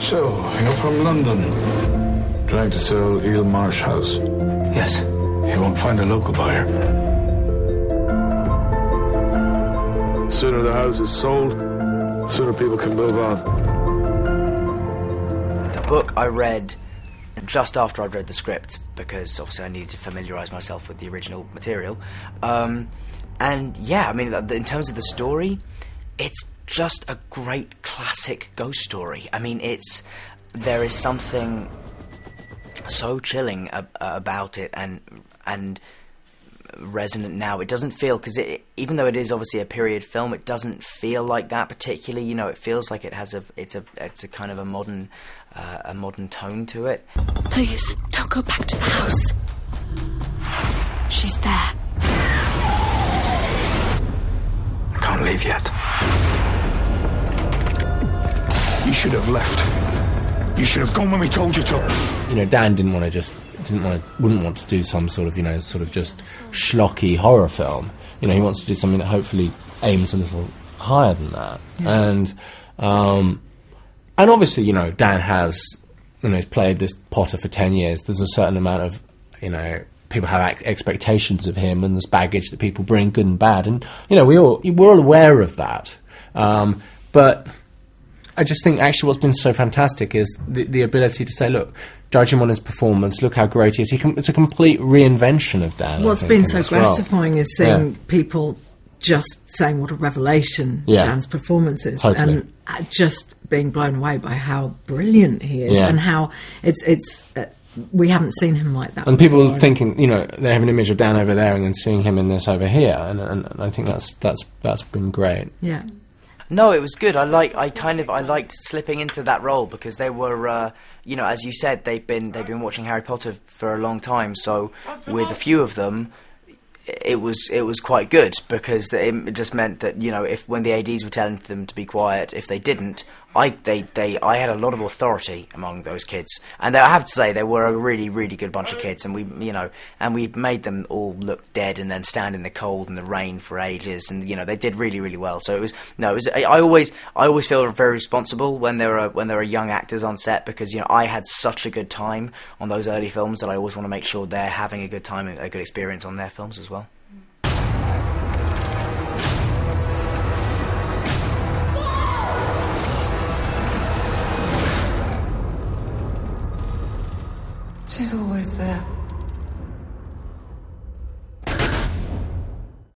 So, you're from London. Trying to sell Eel Marsh House? Yes. You won't find a local buyer. The sooner the house is sold, the sooner people can move on. The book I read just after I'd read the script, because obviously I needed to familiarise myself with the original material. And yeah, I mean, in terms of the story, it's just a great classic ghost story. I mean, there is something so chilling about it and resonant now. It doesn't feel, because even though it is obviously a period film, it doesn't feel like that particularly. You know, it feels like it has it's a kind of a modern tone to it. Please don't go back to the house. She's there. I can't leave yet. You should have left. You should have gone when we told you to. You know, Dan wouldn't want to do some sort of, you know, sort of just schlocky horror film. You know, he wants to do something that hopefully aims a little higher than that. Yeah. And obviously, you know, Dan has, you know, he's played this Potter for 10 years. There's a certain amount of, you know, people have expectations of him, and there's baggage that people bring, good and bad. And, you know, we're all aware of that. But I just think actually what's been so fantastic is the ability to say, look, judge him on his performance, look how great he is. It's a complete reinvention of Dan. What's been so gratifying is seeing people just saying what a revelation Dan's performance is. Totally. And just being blown away by how brilliant he is and how it's we haven't seen him like that. And people thinking, you know, they have an image of Dan over there and then seeing him in this over here, and I think that's been great. Yeah. No, it was good. I liked slipping into that role, because they were, you know, as you said, they've been watching Harry Potter for a long time. So with a few of them, it was quite good, because it just meant that, you know, when the ADs were telling them to be quiet, if they didn't, I had a lot of authority among those kids, and I have to say they were a really, really good bunch of kids, and we made them all look dead and then stand in the cold and the rain for ages, and you know they did really, really well. So I always feel very responsible when there are young actors on set, because you know I had such a good time on those early films that I always want to make sure they're having a good time and a good experience on their films as well. She's always there.